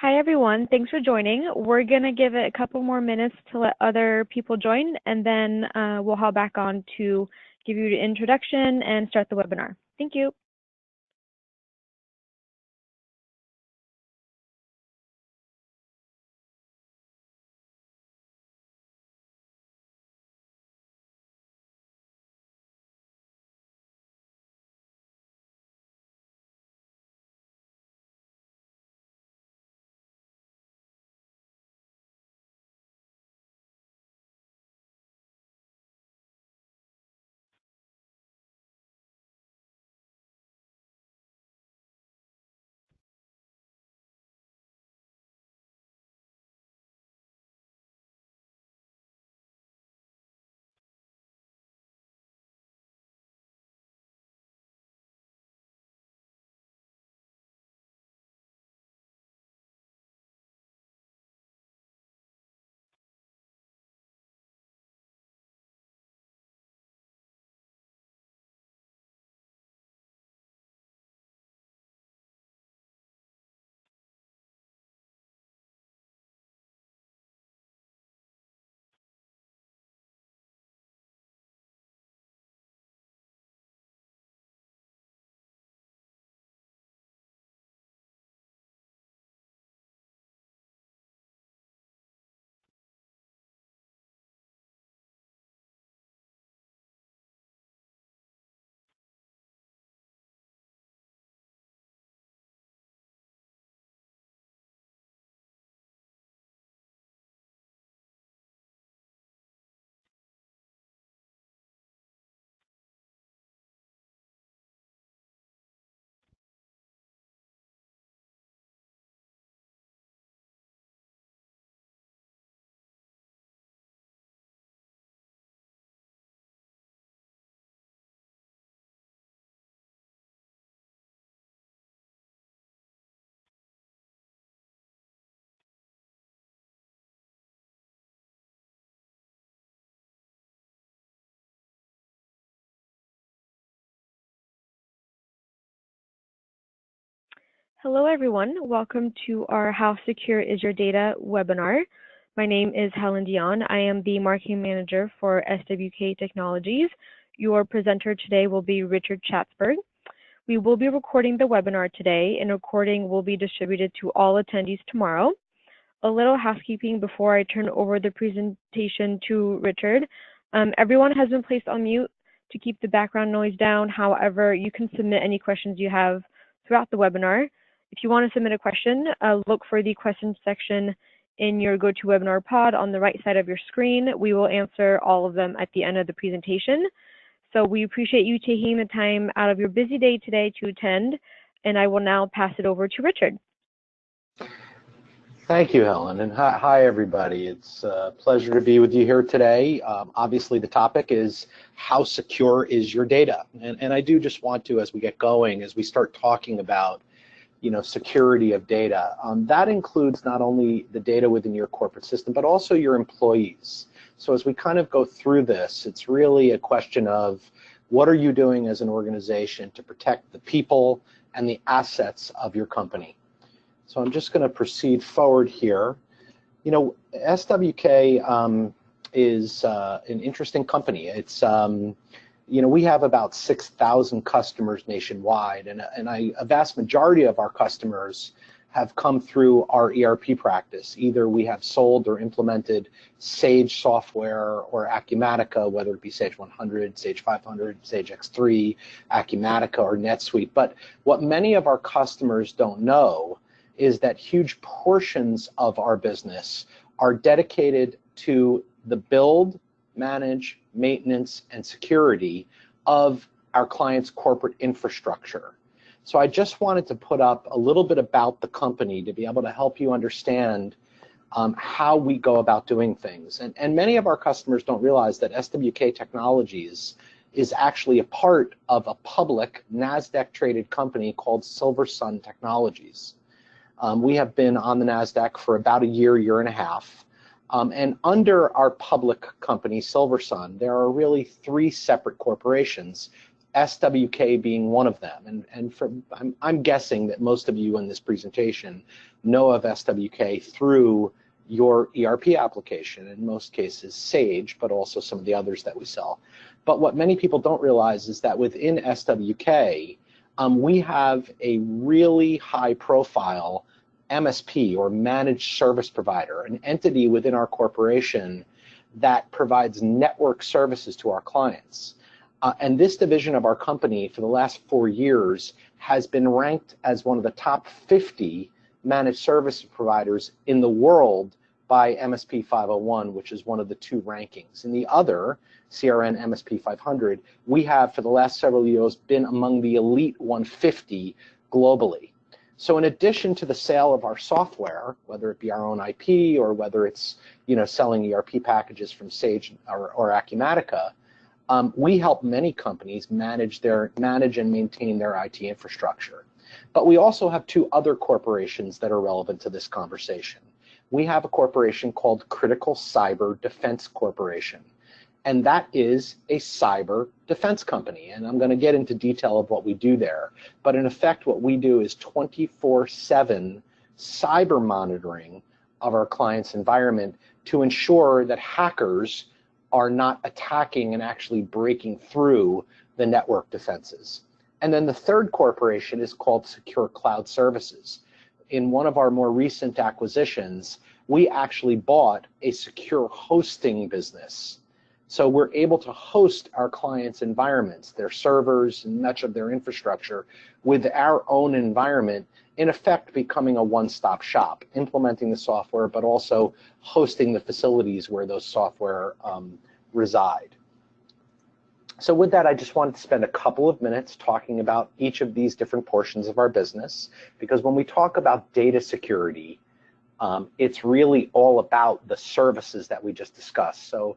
Hi, everyone. Thanks for joining. We're going to give it a couple more minutes to let other people join, and then we'll hop back on to give you the introduction and start the webinar. Thank you. Hello, everyone. Welcome to our How Secure is Your Data webinar. My name is Helen Dion. I am the Marketing Manager for SWK Technologies. Your presenter today will be Richard Schatzberg. We will be recording the webinar today, and recording will be distributed to all attendees tomorrow. A little housekeeping before I turn over the presentation to Richard. Everyone has been placed on mute to keep the background noise down. However, you can submit any questions you have throughout the webinar. If you want to submit a question, look for the questions section in your GoToWebinar pod on the right side of your screen. We will answer all of them at the end of the presentation. So we appreciate you taking the time out of your busy day today to attend, and I will now pass it over to Richard. Thank you, Helen, and hi everybody. It's a pleasure to be with you here today. Obviously, the topic is how secure is your data, and I do just want to, as we get going, as we start talking about, security of data, that includes not only the data within your corporate system, but also your employees. So as we kind of go through this, it's really a question of what are you doing as an organization to protect the people and the assets of your company. So I'm just going to proceed forward here. SWK is an interesting company. It's we have about 6,000 customers nationwide, and a vast majority of our customers have come through our ERP practice. Either we have sold or implemented Sage software or Acumatica, whether it be Sage 100, Sage 500, Sage X3, Acumatica, or NetSuite. But what many of our customers don't know is that huge portions of our business are dedicated to the build, manage, maintenance, and security of our clients' corporate infrastructure. So I just wanted to put up a little bit about the company to be able to help you understand how we go about doing things. And many of our customers don't realize that SWK Technologies is actually a part of a public NASDAQ-traded company called Silversun Technologies. We have been on the NASDAQ for about a year and a half. And under our public company, Silversun, there are really three separate corporations, SWK being one of them. I'm guessing that most of you in this presentation know of SWK through your ERP application, in most cases Sage, but also some of the others that we sell. But what many people don't realize is that within SWK, we have a really high profile MSP, or managed service provider, an entity within our corporation that provides network services to our clients. And this division of our company for the last 4 years has been ranked as one of the top 50 managed service providers in the world by MSP 501, which is one of the 2 rankings. In the other, CRN MSP 500, we have for the last several years been among the elite 150 globally. So in addition to the sale of our software, whether it be our own IP or whether it's selling ERP packages from Sage or Acumatica, we help many companies manage and maintain their IT infrastructure. But we also have 2 other corporations that are relevant to this conversation. We have a corporation called Critical Cyber Defense Corporation, and that is a cyber defense company. And I'm going to get into detail of what we do there. But in effect, what we do is 24/7 cyber monitoring of our client's environment to ensure that hackers are not attacking and actually breaking through the network defenses. And then the 3rd corporation is called Secure Cloud Services. In one of our more recent acquisitions, we actually bought a secure hosting business. So we're able to host our clients' environments, their servers, and much of their infrastructure with our own environment, in effect becoming a one-stop shop, implementing the software, but also hosting the facilities where those software reside. So with that, I just wanted to spend a couple of minutes talking about each of these different portions of our business, because when we talk about data security, it's really all about the services that we just discussed. So,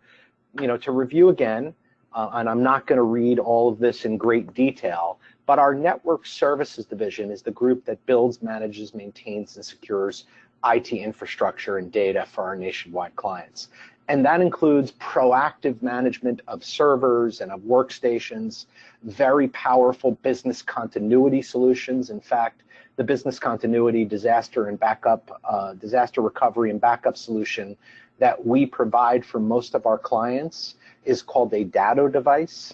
to review again, and I'm not going to read all of this in great detail, but our network services division is the group that builds, manages, maintains, and secures IT infrastructure and data for our nationwide clients. And that includes proactive management of servers and of workstations, very powerful business continuity solutions. In fact, the business continuity disaster recovery and backup solution that we provide for most of our clients is called a Datto device,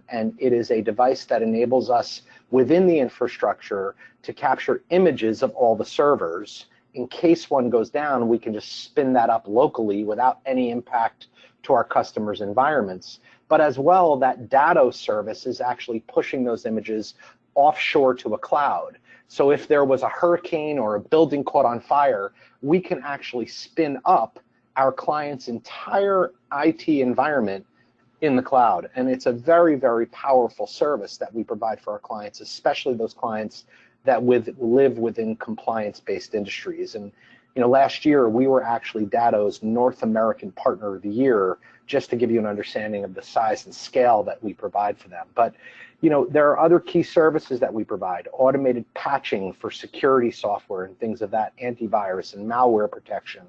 and it is a device that enables us within the infrastructure to capture images of all the servers. In case one goes down, we can just spin that up locally without any impact to our customers' environments. But as well, that Datto service is actually pushing those images offshore to a cloud. So if there was a hurricane or a building caught on fire, we can actually spin up our client's entire IT environment in the cloud. And it's a very, very powerful service that we provide for our clients, especially those clients that live within compliance-based industries. And last year we were actually Datto's North American Partner of the Year, just to give you an understanding of the size and scale that we provide for them. But there are other key services that we provide: automated patching for security software and things of that, antivirus and malware protection.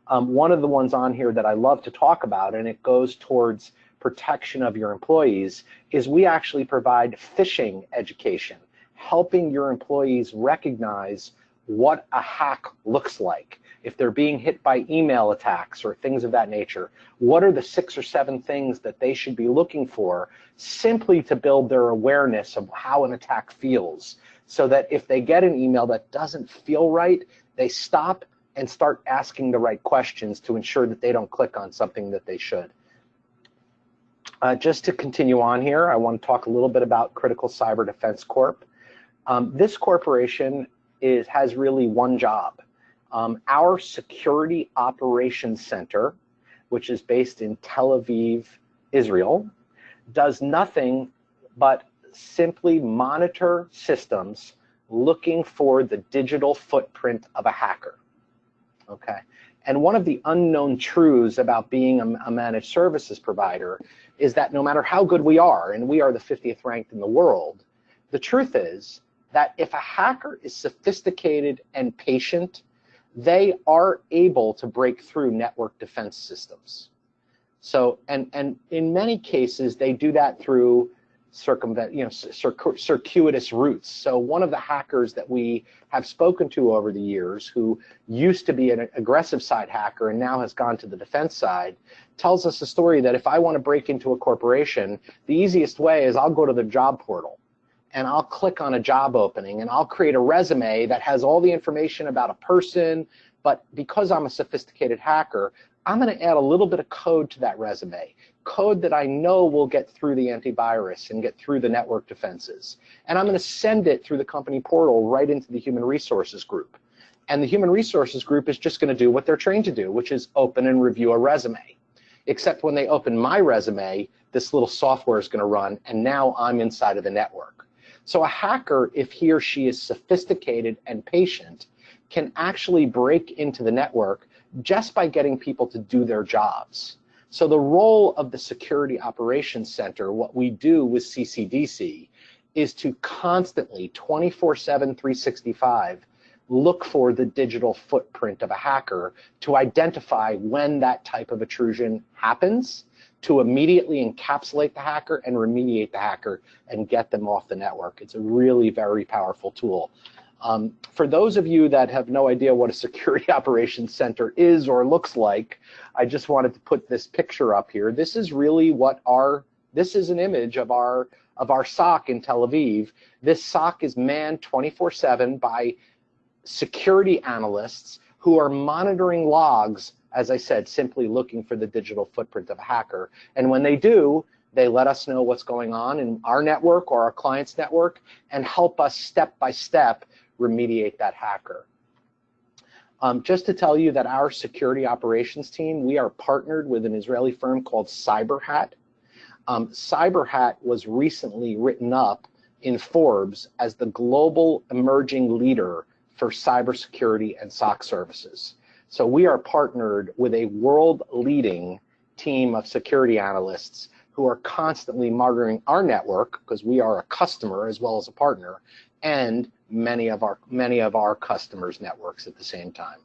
One of the ones on here that I love to talk about, and it goes towards protection of your employees, is we actually provide phishing education, helping your employees recognize what a hack looks like. If they're being hit by email attacks or things of that nature, what are the 6 or 7 things that they should be looking for, simply to build their awareness of how an attack feels, so that if they get an email that doesn't feel right, they stop and start asking the right questions to ensure that they don't click on something that they should. Just to continue on here, I want to talk a little bit about Critical Cyber Defense Corp. This corporation has really one job. Our Security Operations Center, which is based in Tel Aviv, Israel, does nothing but simply monitor systems looking for the digital footprint of a hacker. Okay. And one of the unknown truths about being a managed services provider is that no matter how good we are, and we are the 50th ranked in the world, the truth is that if a hacker is sophisticated and patient, they are able to break through network defense systems. So, and in many cases, they do that through circumvent, circuitous routes. So one of the hackers that we have spoken to over the years, who used to be an aggressive side hacker and now has gone to the defense side, tells us a story that if I want to break into a corporation, the easiest way is I'll go to the job portal and I'll click on a job opening and I'll create a resume that has all the information about a person, but because I'm a sophisticated hacker, I'm going to add a little bit of code to that resume, code that I know will get through the antivirus and get through the network defenses. And I'm going to send it through the company portal right into the human resources group. And the human resources group is just going to do what they're trained to do, which is open and review a resume. Except when they open my resume, this little software is going to run, and now I'm inside of the network. So a hacker, if he or she is sophisticated and patient, can actually break into the network just by getting people to do their jobs. So the role of the Security Operations Center, what we do with CCDC, is to constantly, 24/7, 365, look for the digital footprint of a hacker to identify when that type of intrusion happens, to immediately encapsulate the hacker and remediate the hacker and get them off the network. It's a really very powerful tool. For those of you that have no idea what a Security Operations Center is or looks like, I just wanted to put this picture up here. This is really what this is an image of our SOC in Tel Aviv. This SOC is manned 24/7 by security analysts who are monitoring logs, as I said, simply looking for the digital footprint of a hacker. And when they do, they let us know what's going on in our network or our client's network and help us step by step remediate that hacker. Just to tell you that our security operations team, we are partnered with an Israeli firm called CyberHat. CyberHat was recently written up in Forbes as the global emerging leader for cybersecurity and SOC services. So we are partnered with a world-leading team of security analysts who are constantly monitoring our network, because we are a customer as well as a partner, and many of our customers' networks at the same time.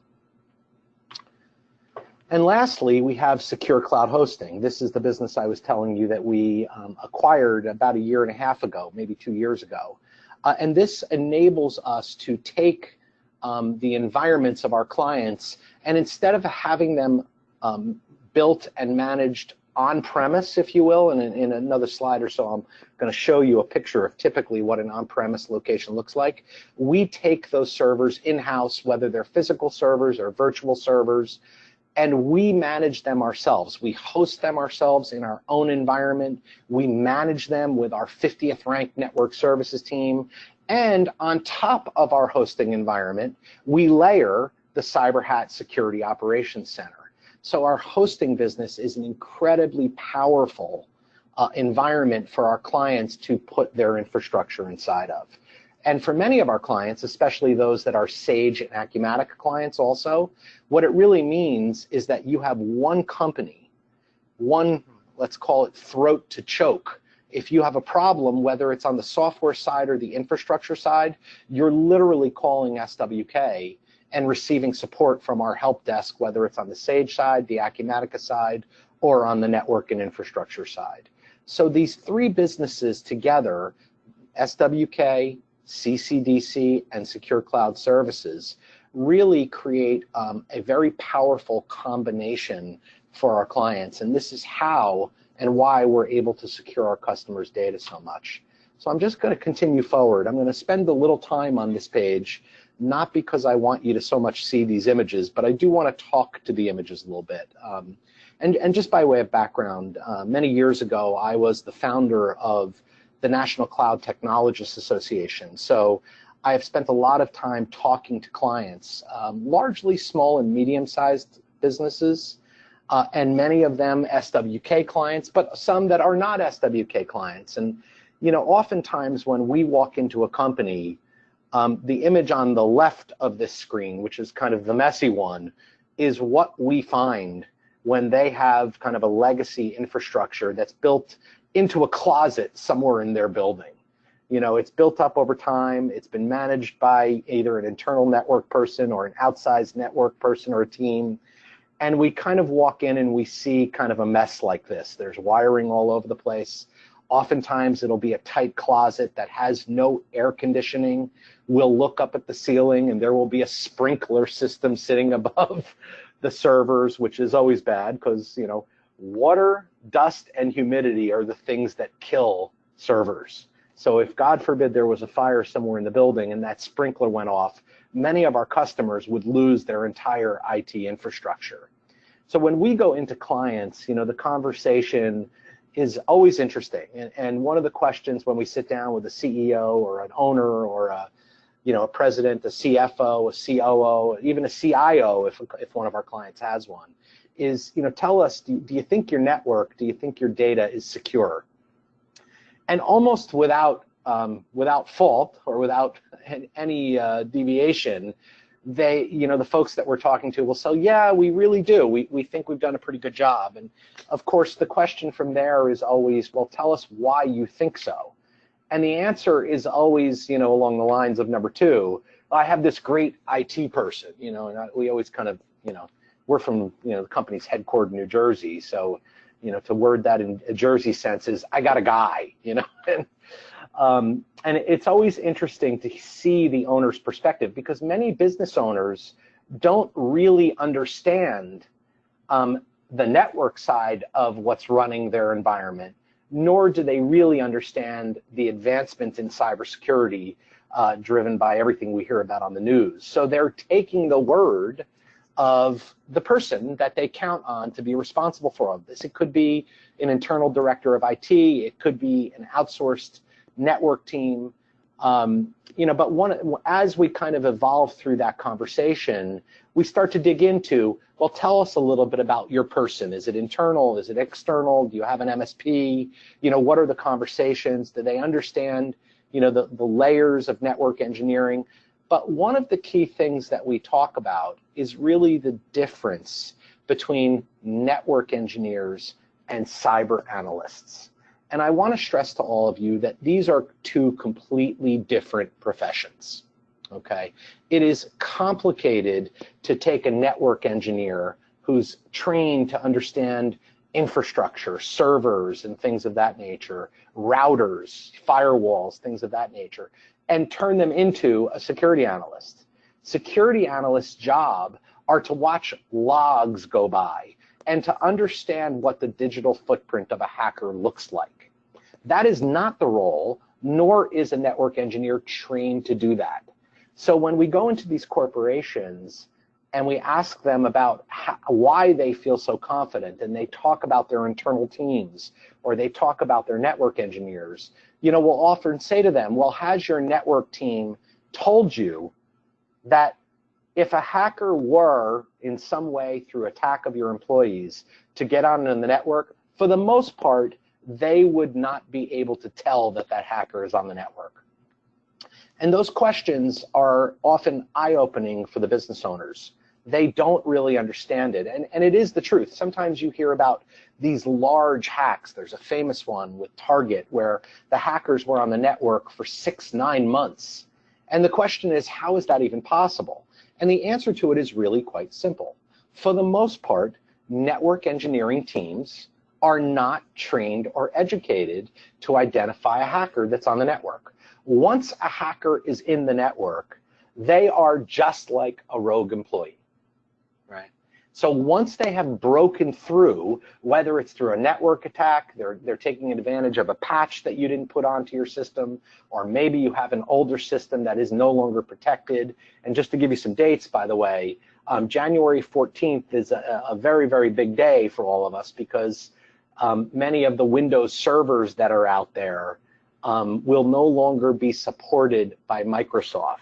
And lastly, we have Secure Cloud Hosting. This is the business I was telling you that we acquired about 1.5 years ago, maybe 2 years ago. And this enables us to take the environments of our clients, and instead of having them built and managed on-premise, if you will, and in another slide or so, I'm going to show you a picture of typically what an on-premise location looks like. We take those servers in-house, whether they're physical servers or virtual servers, and we manage them ourselves. We host them ourselves in our own environment. We manage them with our 50th ranked network services team. And on top of our hosting environment, we layer the CyberHat Security Operations Center. So our hosting business is an incredibly powerful environment for our clients to put their infrastructure inside of. And for many of our clients, especially those that are Sage and Acumatica clients also, what it really means is that you have one company, one, let's call it throat to choke. If you have a problem, whether it's on the software side or the infrastructure side, you're literally calling SWK and receiving support from our help desk, whether it's on the Sage side, the Acumatica side, or on the network and infrastructure side. So these three businesses together, SWK, CCDC, and Secure Cloud Services, really create a very powerful combination for our clients. And this is how and why we're able to secure our customers' data so much. So I'm just going to continue forward. I'm going to spend a little time on this page, not because I want you to so much see these images, but I do want to talk to the images a little bit. And just by way of background, many years ago, I was the founder of the National Cloud Technologists Association. So I have spent a lot of time talking to clients, largely small and medium-sized businesses, and many of them SWK clients, but some that are not SWK clients. And you know, oftentimes when we walk into a company, the image on the left of this screen, which is kind of the messy one, is what we find when they have kind of a legacy infrastructure that's built into a closet somewhere in their building. You know, it's built up over time, it's been managed by either an internal network person or an outside network person or a team, and we kind of walk in and we see kind of a mess like this. There's wiring all over the place. Oftentimes it'll be a tight closet that has no air conditioning. We'll look up at the ceiling and there will be a sprinkler system sitting above the servers, which is always bad because, you know, water, dust, and humidity are the things that kill servers. So if, God forbid, there was a fire somewhere in the building and that sprinkler went off, many of our customers would lose their entire IT infrastructure. So when we go into clients, you know, the conversation is always interesting. And one of the questions when we sit down with a CEO or an owner or a, you know, a president, a CFO, a COO, even a CIO, if one of our clients has one, is, you know, tell us, do you think your network, do you think your data is secure? And almost without fault or without any deviation, they, you know, the folks that we're talking to will say, yeah, we really do. We think we've done a pretty good job. And of course, the question from there is always, well, tell us why you think so. And the answer is always, you know, along the lines of number two, I have this great IT person, you know, and we always kind of, you know, we're from, you know, the company's headquartered in New Jersey. So, you know, to word that in a Jersey sense is, I got a guy, you know. And it's always interesting to see the owner's perspective because many business owners don't really understand the network side of what's running their environment, nor do they really understand the advancement in cybersecurity driven by everything we hear about on the news. So they're taking the word of the person that they count on to be responsible for all of this. It could be an internal director of IT, it could be an outsourced network team, you know, but as we kind of evolve through that conversation, we start to dig into, well, tell us a little bit about your person. Is it internal? Is it external? Do you have an MSP? You know, what are the conversations? Do they understand, you know, the layers of network engineering? But one of the key things that we talk about is really the difference between network engineers and cyber analysts. And I want to stress to all of you that these are two completely different professions, okay? It is complicated to take a network engineer who's trained to understand infrastructure, servers, and things of that nature, routers, firewalls, things of that nature, and turn them into a security analyst. Security analyst's job are to watch logs go by and to understand what the digital footprint of a hacker looks like. That is not the role, nor is a network engineer trained to do that. So when we go into these corporations and we ask them about why they feel so confident, and they talk about their internal teams, or they talk about their network engineers, you know, we'll often say to them, well, has your network team told you that if a hacker were in some way through attack of your employees to get on the network, for the most part, they would not be able to tell that that hacker is on the network? And those questions are often eye-opening for the business owners. They don't really understand it. And it is the truth. Sometimes you hear about these large hacks. There's a famous one with Target where the hackers were on the network for 6-9 months. And the question is, how is that even possible? And the answer to it is really quite simple. For the most part, network engineering teams are not trained or educated to identify a hacker that's on the network. Once a hacker is in the network, they are just like a rogue employee, right? So once they have broken through, whether it's through a network attack, they're taking advantage of a patch that you didn't put onto your system, or maybe you have an older system that is no longer protected. And just to give you some dates, by the way, January 14th is a very, very big day for all of us because many of the Windows servers that are out there will no longer be supported by Microsoft.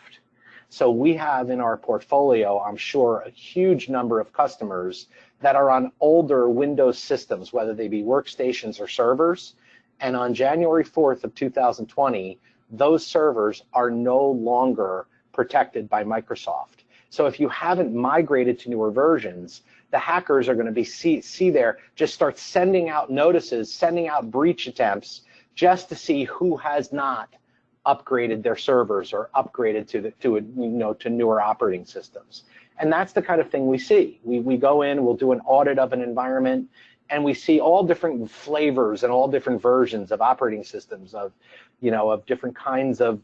So we have in our portfolio, I'm sure, a huge number of customers that are on older Windows systems, whether they be workstations or servers. And on January 4th of 2020, those servers are no longer protected by Microsoft. So if you haven't migrated to newer versions, the hackers are going to be see there, just start sending out notices, sending out breach attempts, just to see who has not upgraded their servers or upgraded to newer operating systems. And that's the kind of thing we see. We go in, we'll do an audit of an environment, And we see all different flavors and all different versions of operating systems, of, of different kinds of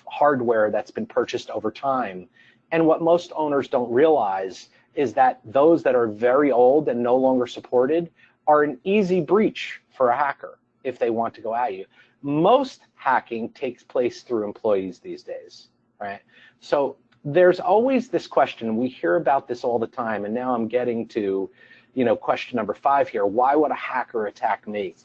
hardware that's been purchased over time. And what most owners don't realize is that those that are very old and no longer supported are an easy breach for a hacker if they want to go at you. Most hacking takes place through employees these days, right? So there's always this question, we hear about this all the time, and now I'm getting to, question number 5 here. Why would a hacker attack me?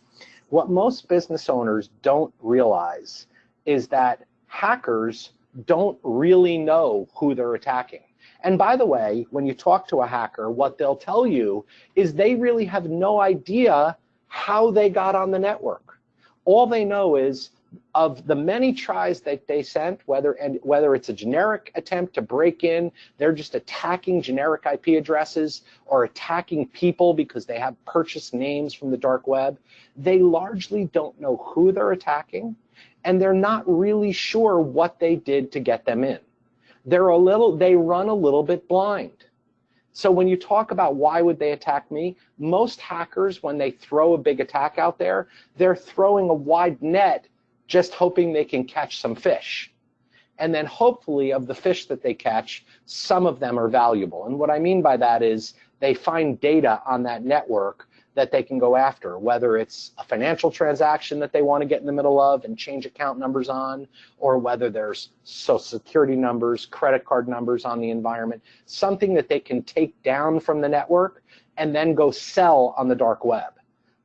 What most business owners don't realize is that hackers don't really know who they're attacking. And by the way, when you talk to a hacker, what they'll tell you is they really have no idea how they got on the network. All they know is of the many tries that they sent, whether it's a generic attempt to break in, they're just attacking generic IP addresses or attacking people because they have purchased names from the dark web, they largely don't know who they're attacking, and they're not really sure what they did to get them in. They run a little bit blind. So when you talk about why would they attack me, most hackers, when they throw a big attack out there, they're throwing a wide net just hoping they can catch some fish. And then hopefully of the fish that they catch, some of them are valuable. And what I mean by that is they find data on that network that they can go after, whether it's a financial transaction that they want to get in the middle of and change account numbers on, or whether there's social security numbers, credit card numbers on the environment, something that they can take down from the network and then go sell on the dark web.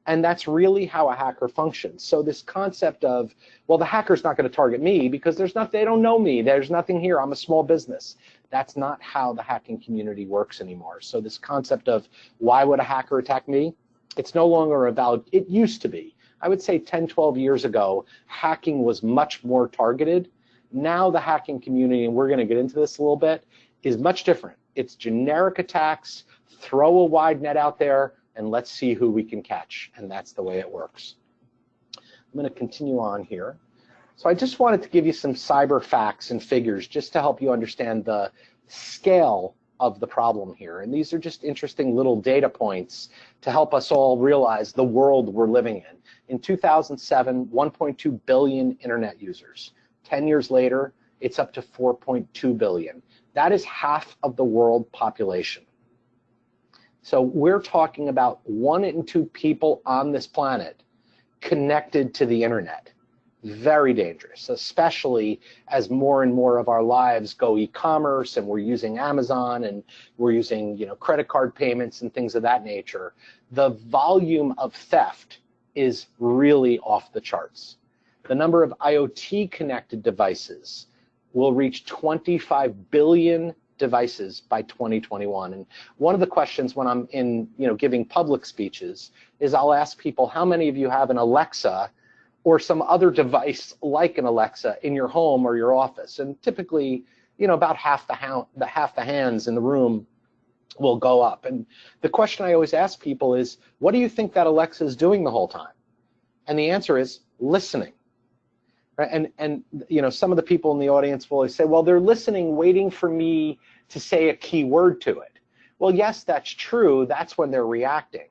And that's really how a hacker functions. So this concept of, well, the hacker's not going to target me because they don't know me, there's nothing here, I'm a small business. That's not how the hacking community works anymore. So this concept of why would a hacker attack me? It's no longer a valid, it used to be. I would say 10, 12 years ago, hacking was much more targeted. Now the hacking community, and we're going to get into this a little bit, is much different. It's generic attacks, throw a wide net out there, and let's see who we can catch. And that's the way it works. I'm going to continue on here. So I just wanted to give you some cyber facts and figures just to help you understand the scale of the problem here. And these are just interesting little data points to help us all realize the world we're living in. In 2007, 1.2 billion internet users. 10 years later, it's up to 4.2 billion. That is half of the world population. So we're talking about 1 in 2 people on this planet connected to the internet. Very dangerous, especially as more and more of our lives go e-commerce and we're using Amazon and we're using credit card payments and things of that nature. The volume of theft is really off the charts. The number of IoT connected devices will reach 25 billion devices by 2021. And one of the questions when I'm in giving public speeches is I'll ask people, how many of you have an Alexa or some other device like an Alexa in your home or your office? And typically, about half the hands in the room will go up. And the question I always ask people is, what do you think that Alexa is doing the whole time? And the answer is listening. Right? And some of the people in the audience will always say, well, they're listening, waiting for me to say a key word to it. Well, yes, that's true. That's when they're reacting.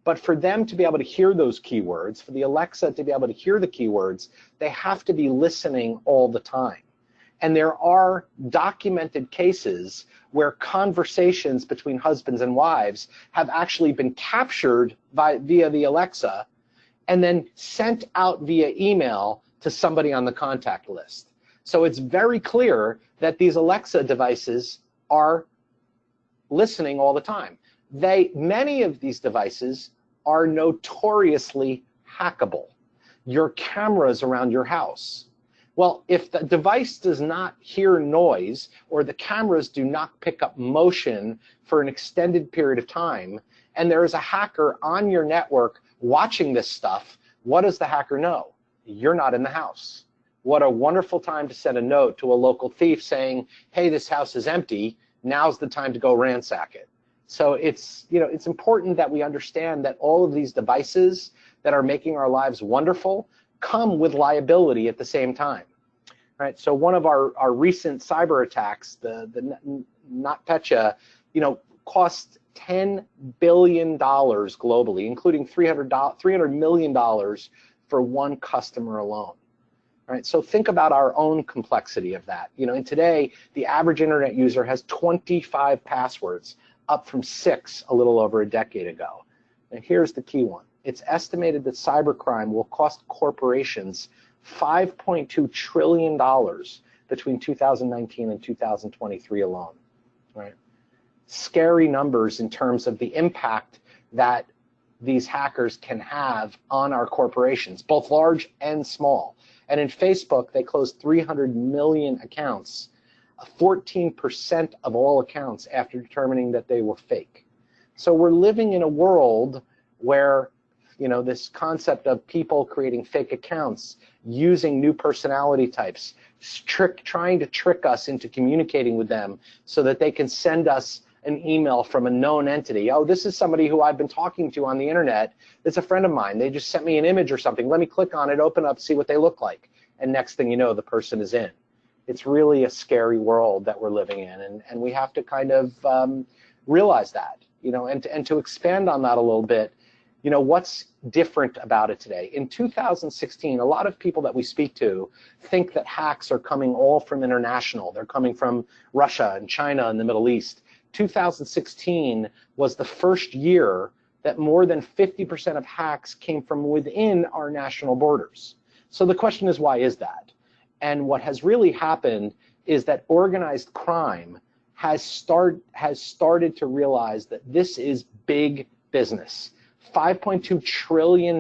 But for them to be able to hear those keywords, for the Alexa to be able to hear the keywords, they have to be listening all the time. And there are documented cases where conversations between husbands and wives have actually been captured via the Alexa and then sent out via email to somebody on the contact list. So it's very clear that these Alexa devices are listening all the time. Many of these devices are notoriously hackable. Your cameras around your house. Well, if the device does not hear noise or the cameras do not pick up motion for an extended period of time, and there is a hacker on your network watching this stuff, what does the hacker know? You're not in the house. What a wonderful time to send a note to a local thief saying, hey, this house is empty, now's the time to go ransack it. So it's important that we understand that all of these devices that are making our lives wonderful come with liability at the same time. Right? So one of our recent cyber attacks, the NotPetya, cost $10 billion globally, including $300 million for one customer alone. Right? So think about our own complexity of that. You know, and today, the average internet user has 25 passwords, up from 6 a little over a decade ago. And here's the key one. It's estimated that cybercrime will cost corporations $5.2 trillion between 2019 and 2023 alone. Right? Scary numbers in terms of the impact that these hackers can have on our corporations, both large and small. And in Facebook, they closed 300 million accounts, 14% of all accounts, after determining that they were fake. So we're living in a world where, you know, this concept of people creating fake accounts, using new personality types, trying to trick us into communicating with them so that they can send us an email from a known entity. Oh, this is somebody who I've been talking to on the internet. It's a friend of mine. They just sent me an image or something. Let me click on it, open up, see what they look like. And next thing you know, the person is in. It's really a scary world that we're living in, and we have to kind of realize that, you know, and to expand on that a little bit, you know, what's different about it today? In 2016, a lot of people that we speak to think that hacks are coming all from international. They're coming from Russia and China and the Middle East. 2016 was the first year that more than 50% of hacks came from within our national borders. So the question is, why is that? And what has really happened is that organized crime has started to realize that this is big business. $5.2 trillion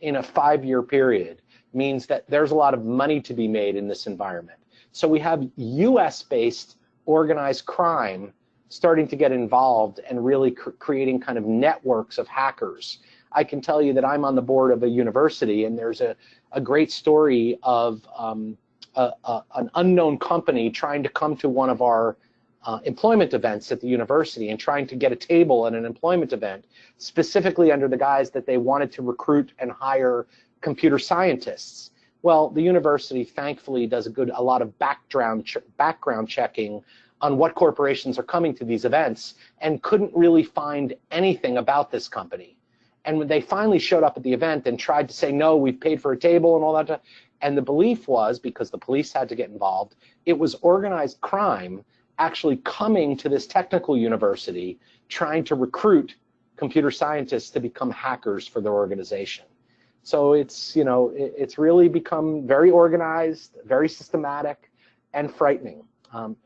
in a 5-year period means that there's a lot of money to be made in this environment. So we have US-based organized crime starting to get involved and really creating kind of networks of hackers. I can tell you that I'm on the board of a university, and there's a great story of an unknown company trying to come to one of our employment events at the university and trying to get a table at an employment event, specifically under the guise that they wanted to recruit and hire computer scientists. Well, the university thankfully does a lot of background checking on what corporations are coming to these events, and couldn't really find anything about this company. And when they finally showed up at the event and tried to say, no, we've paid for a table and all that, and the belief was, because the police had to get involved, it was organized crime actually coming to this technical university trying to recruit computer scientists to become hackers for their organization. So it's, you know, it's really become very organized, very systematic, and frightening.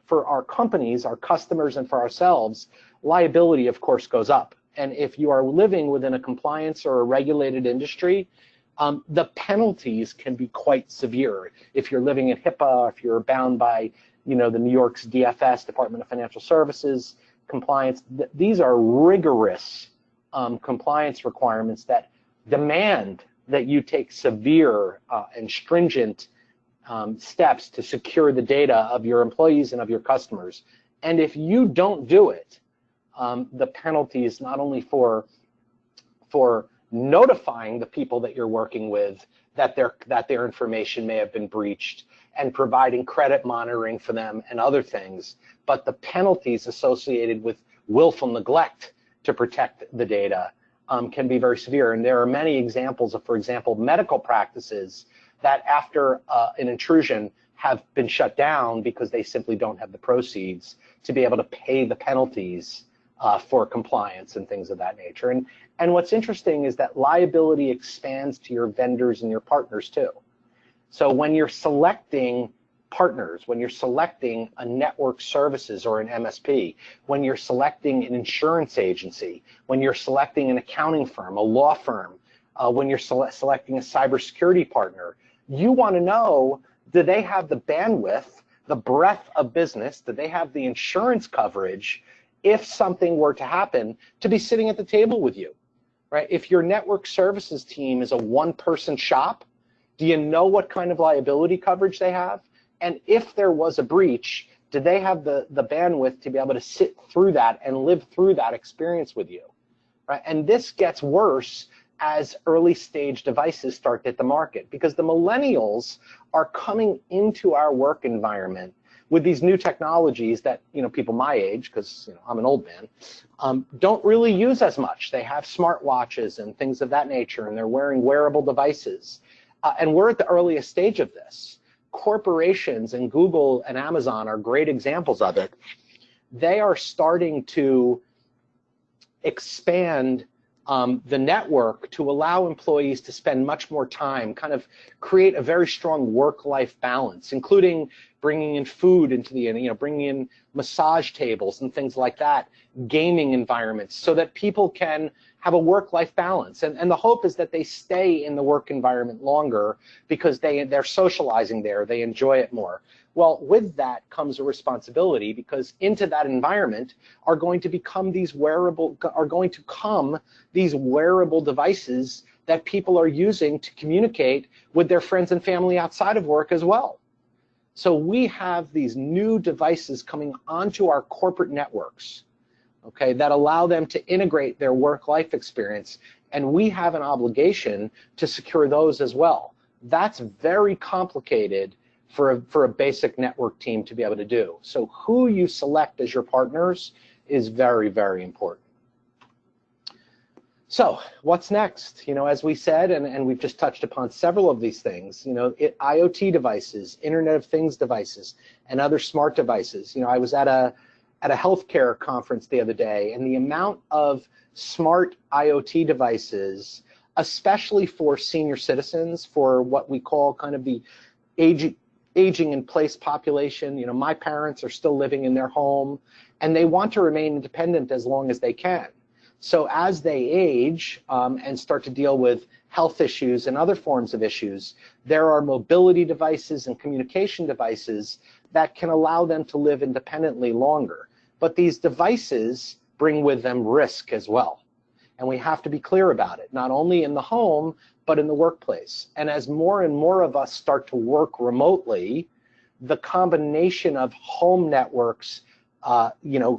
For our companies, our customers, and for ourselves, liability, of course, goes up. And if you are living within a compliance or a regulated industry, the penalties can be quite severe. If you're living in HIPAA, if you're bound by, you know, the New York's DFS, Department of Financial Services compliance, these are rigorous compliance requirements that demand that you take severe and stringent steps to secure the data of your employees and of your customers. And if you don't do it, the penalties not only for notifying the people that you're working with that their information may have been breached and providing credit monitoring for them and other things, but the penalties associated with willful neglect to protect the data can be very severe. And there are many examples of, for example, medical practices that after an intrusion have been shut down because they simply don't have the proceeds to be able to pay the penalties for compliance and things of that nature. And what's interesting is that liability expands to your vendors and your partners too. So when you're selecting partners, when you're selecting a network services or an MSP, when you're selecting an insurance agency, when you're selecting an accounting firm, a law firm, when you're selecting a cybersecurity partner, you want to know, do they have the bandwidth, the breadth of business, do they have the insurance coverage if something were to happen to be sitting at the table with you, right? If your network services team is a one-person shop, do you know what kind of liability coverage they have? And if there was a breach, do they have the bandwidth to be able to sit through that and live through that experience with you, right? And this gets worse as early stage devices start to hit the market, because the millennials are coming into our work environment with these new technologies that, people my age, because, I'm an old man, don't really use as much. They have smartwatches and things of that nature, and they're wearing wearable devices. And we're at the earliest stage of this. Corporations, and Google and Amazon are great examples of it. They are starting to expand the network to allow employees to spend much more time, kind of create a very strong work-life balance, including bringing in food into the, bringing in massage tables and things like that, gaming environments, so that people can have a work-life balance. And the hope is that they stay in the work environment longer because they're socializing there, they enjoy it more. Well, with that comes a responsibility, because into that environment are going to come these wearable devices that people are using to communicate with their friends and family outside of work as well. So we have these new devices coming onto our corporate networks, okay, that allow them to integrate their work-life experience, and we have an obligation to secure those as well. That's very complicated for a basic network team to be able to do. So who you select as your partners is very, very important. So what's next? As we said, and we've just touched upon several of these things, IoT devices, Internet of Things devices, and other smart devices. I was at a healthcare conference the other day, and the amount of smart IoT devices, especially for senior citizens, for what we call kind of the aging in place population. My parents are still living in their home, and they want to remain independent as long as they can. So as they age and start to deal with health issues and other forms of issues, there are mobility devices and communication devices that can allow them to live independently longer. But these devices bring with them risk as well. And we have to be clear about it, not only in the home, but in the workplace. And as more and more of us start to work remotely, the combination of home networks,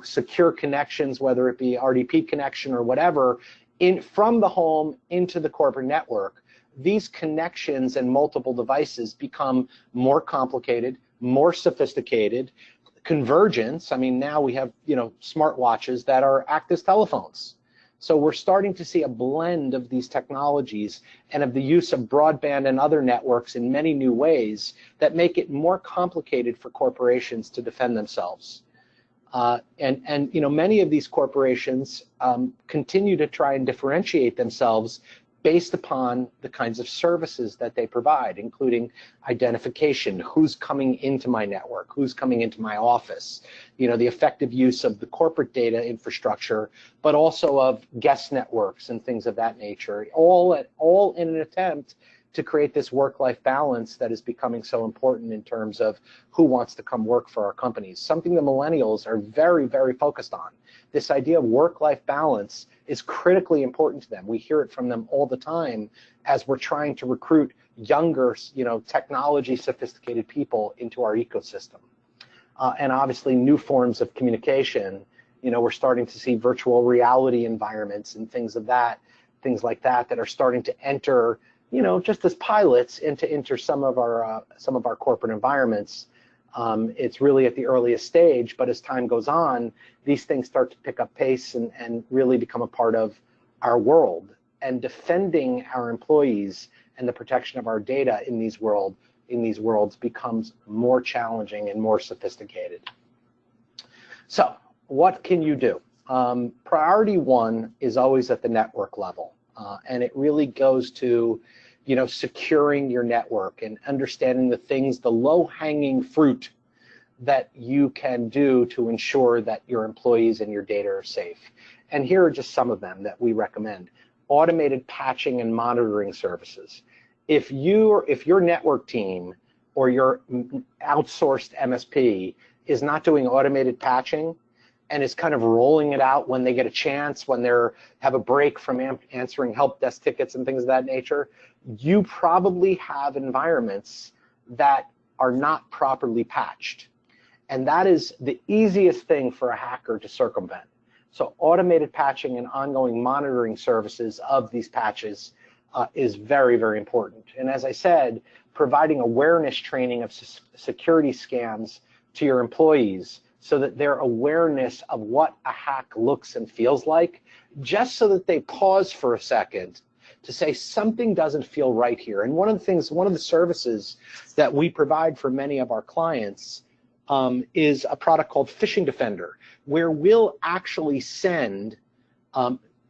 secure connections, whether it be RDP connection or whatever, from the home into the corporate network, these connections and multiple devices become more complicated, more sophisticated. Convergence, now we have, smartwatches that act as telephones. So we're starting to see a blend of these technologies and of the use of broadband and other networks in many new ways that make it more complicated for corporations to defend themselves. Many of these corporations continue to try and differentiate themselves based upon the kinds of services that they provide, including identification, who's coming into my network, who's coming into my office, the effective use of the corporate data infrastructure, but also of guest networks and things of that nature, all in an attempt to create this work-life balance that is becoming so important in terms of who wants to come work for our companies, something the millennials are very, very focused on. This idea of work-life balance is critically important to them. We hear it from them all the time as we're trying to recruit younger, technology sophisticated people into our ecosystem. And obviously new forms of communication. We're starting to see virtual reality environments and things like that are starting to enter, just as pilots enter some of our corporate environments. It's really at the earliest stage, but as time goes on, these things start to pick up pace and really become a part of our world. And defending our employees and the protection of our data in these worlds becomes more challenging and more sophisticated. So what can you do? Priority one is always at the network level, and it really goes to securing your network and understanding the low-hanging fruit that you can do to ensure that your employees and your data are safe. And here are just some of them that we recommend. Automated patching and monitoring services. If your network team or your outsourced MSP is not doing automated patching and is kind of rolling it out when they get a chance, when they have a break from answering help desk tickets and things of that nature, you probably have environments that are not properly patched. And that is the easiest thing for a hacker to circumvent. So automated patching and ongoing monitoring services of these patches is very, very important. And as I said, providing awareness training of security scams to your employees so that their awareness of what a hack looks and feels like, just so that they pause for a second to say something doesn't feel right here. And one of the services that we provide for many of our clients is a product called Phishing Defender, where we'll actually send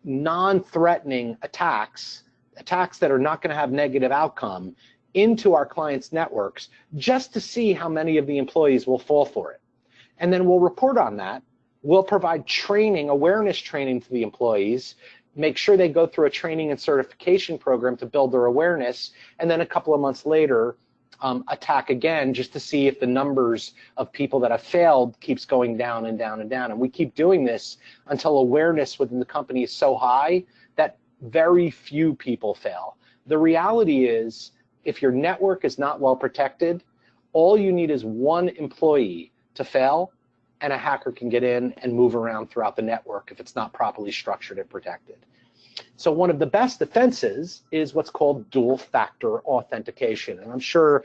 non-threatening attacks that are not going to have negative outcome into our clients' networks, just to see how many of the employees will fall for it. And then we'll report on that. We'll provide training, awareness training to the employees, make sure they go through a training and certification program to build their awareness, and then a couple of months later, attack again, just to see if the numbers of people that have failed keeps going down and down and down. And we keep doing this until awareness within the company is so high that very few people fail. The reality is, if your network is not well protected, all you need is one employee to fail, and a hacker can get in and move around throughout the network if it's not properly structured and protected. So one of the best defenses is what's called dual-factor authentication. And I'm sure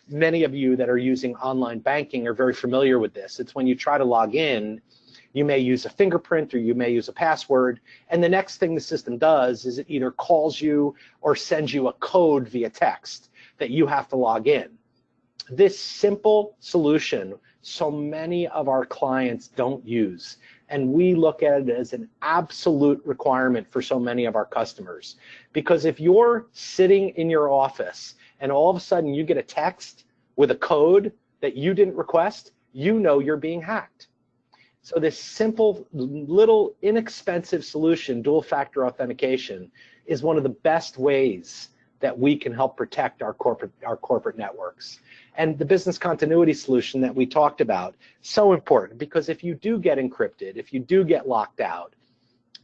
many of you that are using online banking are very familiar with this. It's when you try to log in, you may use a fingerprint or you may use a password, and the next thing the system does is it either calls you or sends you a code via text that you have to log in. This simple solution, so many of our clients don't use, and we look at it as an absolute requirement for so many of our customers. Because if you're sitting in your office and all of a sudden you get a text with a code that you didn't request, you know you're being hacked. So this simple, little, inexpensive solution, dual-factor authentication, is one of the best ways that we can help protect our corporate networks. And the business continuity solution that we talked about, so important, because if you do get encrypted, if you do get locked out,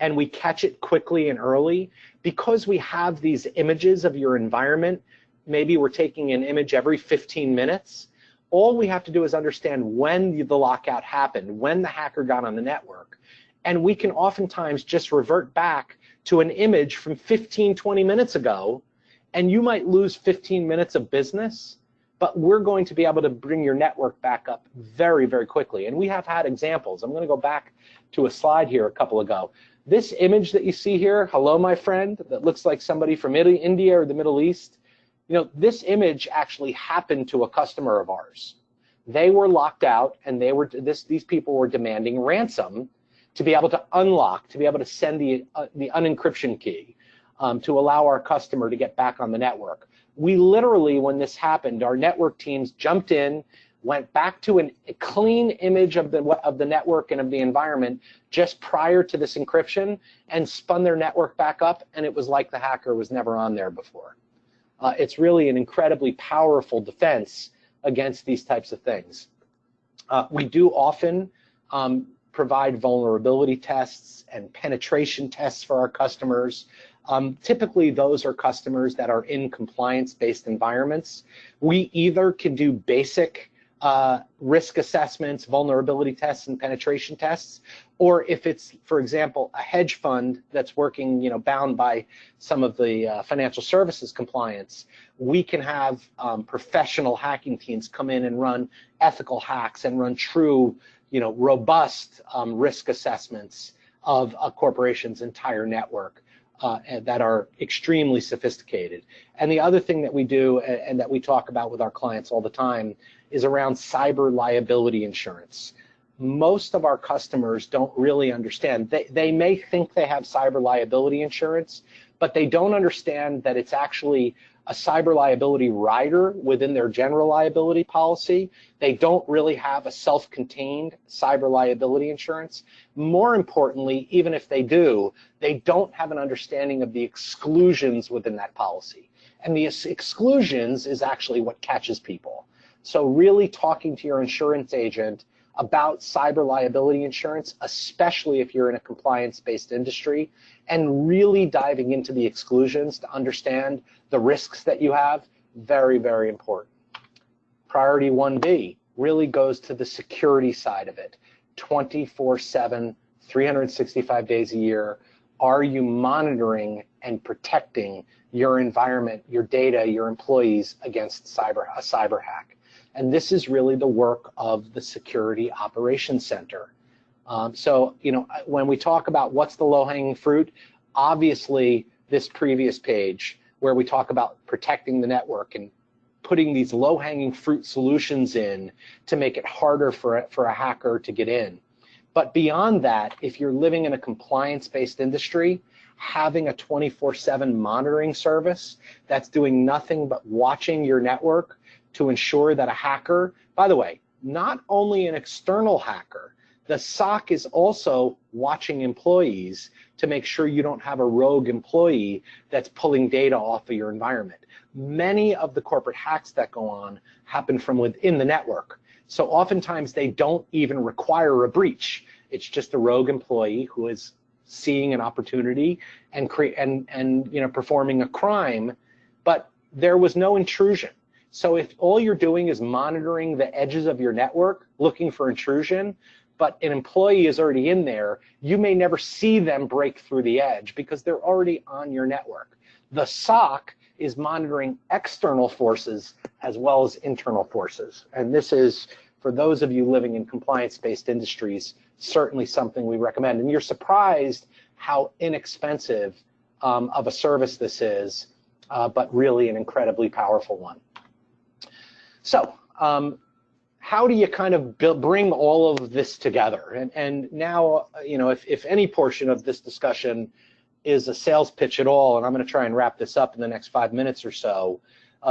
and we catch it quickly and early, because we have these images of your environment, maybe we're taking an image every 15 minutes, all we have to do is understand when the lockout happened, when the hacker got on the network, and we can oftentimes just revert back to an image from 15, 20 minutes ago, and you might lose 15 minutes of business, but we're going to be able to bring your network back up very, very quickly. And we have had examples. I'm going to go back to a slide here a couple ago. This image that you see here, hello, my friend, that looks like somebody from India or the Middle East, you know, this image actually happened to a customer of ours. They were locked out, and these people were demanding ransom to be able to unlock, to be able to send the unencryption key to allow our customer to get back on the network. We literally, when this happened, our network teams jumped in, went back to a clean image of the network and of the environment just prior to this encryption, and spun their network back up, and it was like the hacker was never on there before. It's really an incredibly powerful defense against these types of things. We do often provide vulnerability tests and penetration tests for our customers. Typically, those are customers that are in compliance-based environments. We either can do basic risk assessments, vulnerability tests, and penetration tests, or if it's, for example, a hedge fund that's working, you know, bound by some of the financial services compliance, we can have professional hacking teams come in and run ethical hacks and run true, you know, robust risk assessments of a corporation's entire network. That are extremely sophisticated. And the other thing that we do and that we talk about with our clients all the time is around cyber liability insurance. Most of our customers don't really understand. They may think they have cyber liability insurance, but they don't understand that it's actually a cyber liability rider within their general liability policy. They don't really have a self-contained cyber liability insurance. More importantly, even if they do, they don't have an understanding of the exclusions within that policy. And the exclusions is actually what catches people. So really talking to your insurance agent about cyber liability insurance, especially if you're in a compliance-based industry, and really diving into the exclusions to understand the risks that you have, very, very important. Priority 1B really goes to the security side of it. 24/7, 365 days a year, are you monitoring and protecting your environment, your data, your employees against a cyber hack? And this is really the work of the Security Operations Center. So, when we talk about what's the low-hanging fruit, obviously this previous page where we talk about protecting the network and putting these low-hanging fruit solutions in to make it harder for a hacker to get in. But beyond that, if you're living in a compliance-based industry, having a 24/7 monitoring service that's doing nothing but watching your network to ensure that a hacker, by the way, not only an external hacker, the SOC is also watching employees to make sure you don't have a rogue employee that's pulling data off of your environment. Many of the corporate hacks that go on happen from within the network. So oftentimes they don't even require a breach. It's just a rogue employee who is seeing an opportunity and performing a crime, but there was no intrusion. So if all you're doing is monitoring the edges of your network, looking for intrusion, but an employee is already in there, you may never see them break through the edge because they're already on your network. The SOC is monitoring external forces as well as internal forces. And this is, for those of you living in compliance-based industries, certainly something we recommend. And you're surprised how inexpensive of a service this is, but really an incredibly powerful one. So, how do you kind of bring all of this together? And now, if any portion of this discussion is a sales pitch at all, and I'm going to try and wrap this up in the next 5 minutes or so,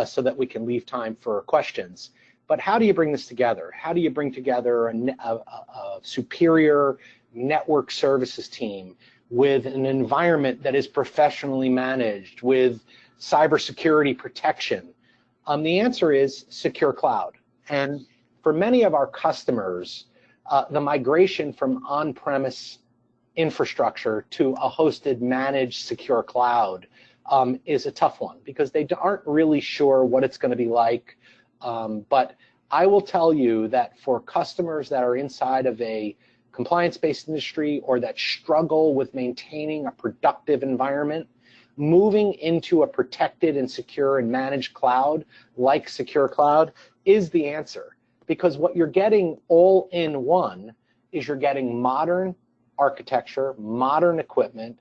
so that we can leave time for questions. But how do you bring this together? How do you bring together a superior network services team with an environment that is professionally managed, with cybersecurity protection? The answer is secure cloud. And for many of our customers, the migration from on-premise infrastructure to a hosted, managed, secure cloud is a tough one because they aren't really sure what it's going to be like. But I will tell you that for customers that are inside of a compliance-based industry or that struggle with maintaining a productive environment, moving into a protected and secure and managed cloud like Secure Cloud is the answer. Because what you're getting all in one is you're getting modern architecture, modern equipment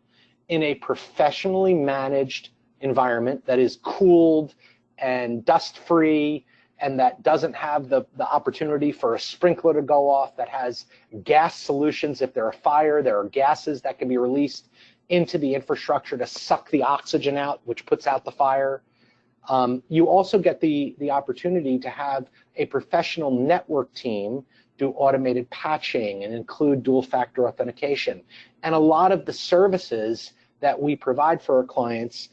in a professionally managed environment that is cooled and dust-free and that doesn't have the opportunity for a sprinkler to go off, that has gas solutions. If there's a fire, there are gases that can be released into the infrastructure to suck the oxygen out, which puts out the fire. You also get the opportunity to have a professional network team do automated patching and include dual-factor authentication. And a lot of the services that we provide for our clients,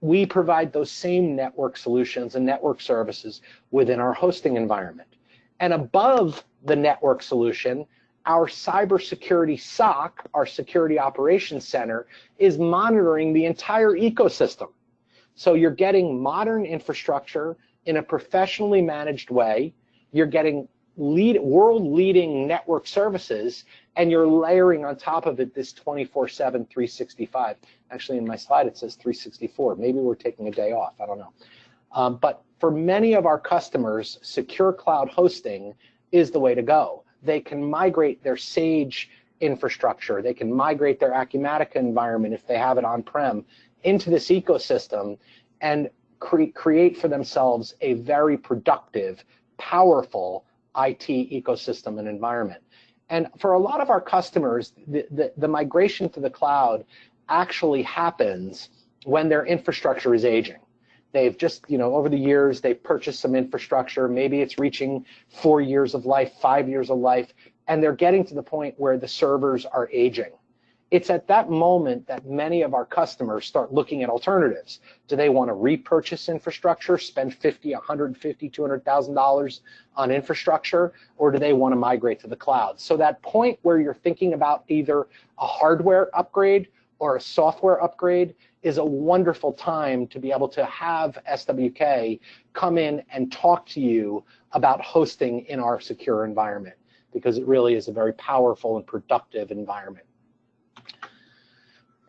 we provide those same network solutions and network services within our hosting environment. And above the network solution, our cybersecurity SOC, our Security Operations Center, is monitoring the entire ecosystem. So you're getting modern infrastructure in a professionally managed way. You're getting world-leading network services, and you're layering on top of it this 24/7, 365. Actually, in my slide, it says 364. Maybe we're taking a day off. I don't know. But for many of our customers, secure cloud hosting is the way to go. They can migrate their Sage infrastructure. They can migrate their Acumatica environment if they have it on-prem into this ecosystem and create for themselves a very productive, powerful IT ecosystem and environment. And for a lot of our customers, the migration to the cloud actually happens when their infrastructure is aging. They've just, over the years, they've purchased some infrastructure. Maybe it's reaching 4 years of life, 5 years of life, and they're getting to the point where the servers are aging. It's at that moment that many of our customers start looking at alternatives. Do they want to repurchase infrastructure, spend $50, $150, $200,000 on infrastructure, or do they want to migrate to the cloud? So that point where you're thinking about either a hardware upgrade or a software upgrade is a wonderful time to be able to have SWK come in and talk to you about hosting in our secure environment, because it really is a very powerful and productive environment.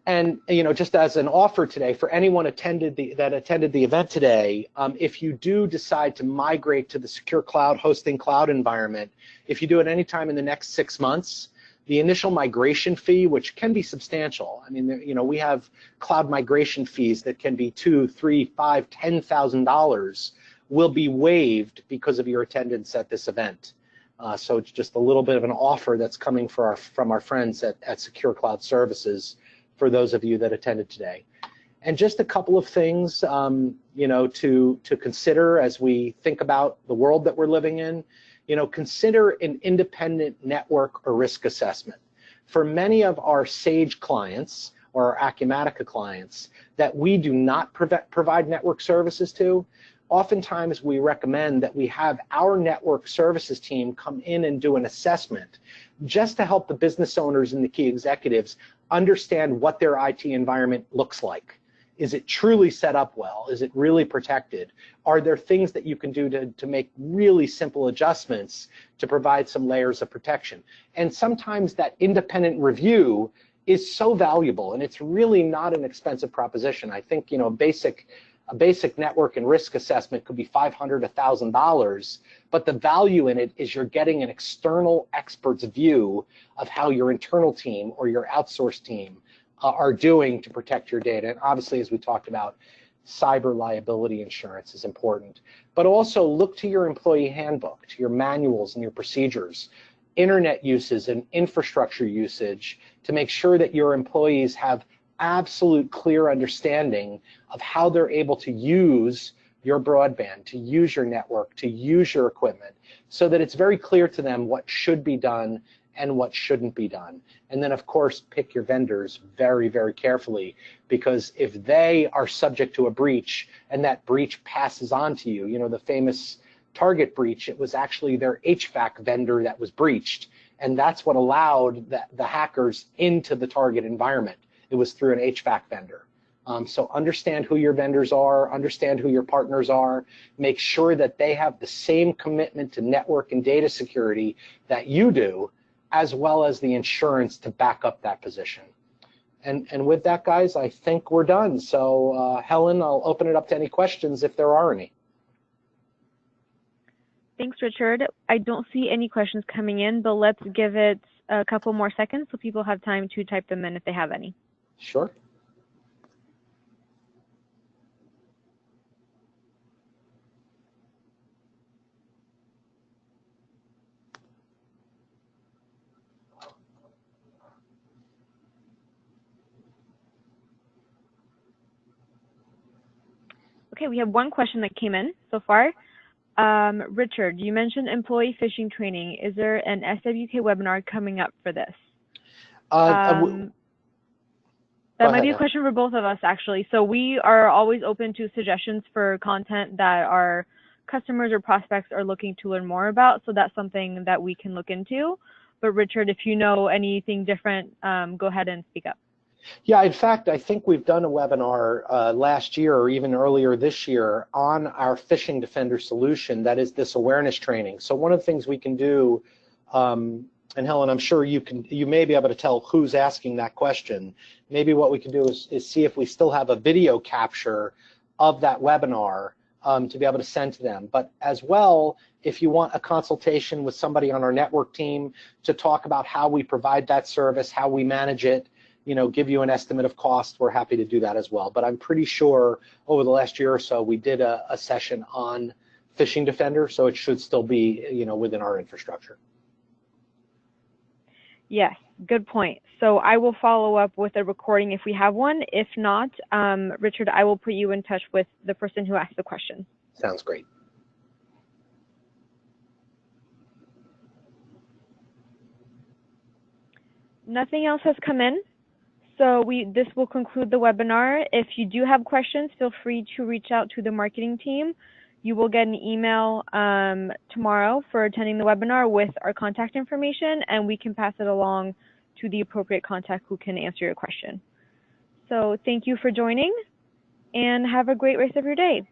And just as an offer today for anyone that attended the event today, if you do decide to migrate to the secure cloud hosting cloud environment, if you do it anytime in the next 6 months, the initial migration fee, which can be substantial. I mean, we have cloud migration fees that can be $2,000, $3,000, $5,000, $10,000, will be waived because of your attendance at this event. So it's just a little bit of an offer that's coming from our friends at Secure Cloud Services for those of you that attended today. And just a couple of things, to consider as we think about the world that we're living in. Consider an independent network or risk assessment. For many of our Sage clients or our Acumatica clients that we do not provide network services to, oftentimes we recommend that we have our network services team come in and do an assessment just to help the business owners and the key executives understand what their IT environment looks like. Is it truly set up well? Is it really protected? Are there things that you can do to make really simple adjustments to provide some layers of protection? And sometimes that independent review is so valuable, and it's really not an expensive proposition. I think a basic network and risk assessment could be $500, $1,000, but the value in it is you're getting an external expert's view of how your internal team or your outsourced team are doing to protect your data. And obviously, as we talked about, cyber liability insurance is important. But also look to your employee handbook, to your manuals and your procedures, internet uses and infrastructure usage to make sure that your employees have absolute clear understanding of how they're able to use your broadband, to use your network, to use your equipment, so that it's very clear to them what should be done and what shouldn't be done. And then, of course, pick your vendors very, very carefully, because if they are subject to a breach and that breach passes on to you, the famous Target breach, it was actually their HVAC vendor that was breached, and that's what allowed the hackers into the Target environment. It was through an HVAC vendor. So understand who your vendors are, understand who your partners are, make sure that they have the same commitment to network and data security that you do, as well as the insurance to back up that position. And with that, guys, I think we're done. So Helen, I'll open it up to any questions if there are any. Thanks, Richard. I don't see any questions coming in, but let's give it a couple more seconds so people have time to type them in if they have any. Sure. Okay, we have one question that came in so far. Richard, you mentioned employee phishing training. Is there an SWK webinar coming up for this? That might be a question for both of us, actually. So we are always open to suggestions for content that our customers or prospects are looking to learn more about. So that's something that we can look into. But Richard, if you know anything different, go ahead and speak up. Yeah, in fact, I think we've done a webinar last year or even earlier this year on our Phishing Defender solution. That is this awareness training. So one of the things we can do, and Helen, I'm sure you may be able to tell who's asking that question. Maybe what we can do is see if we still have a video capture of that webinar to be able to send to them. But as well, if you want a consultation with somebody on our network team to talk about how we provide that service, how we manage it, give you an estimate of cost, we're happy to do that as well. But I'm pretty sure over the last year or so, we did a session on Phishing Defender, so it should still be, within our infrastructure. Yes, good point. So I will follow up with a recording if we have one. If not, Richard, I will put you in touch with the person who asked the question. Sounds great. Nothing else has come in. So this will conclude the webinar. If you do have questions, feel free to reach out to the marketing team. You will get an email tomorrow for attending the webinar with our contact information, and we can pass it along to the appropriate contact who can answer your question. So thank you for joining, and have a great rest of your day.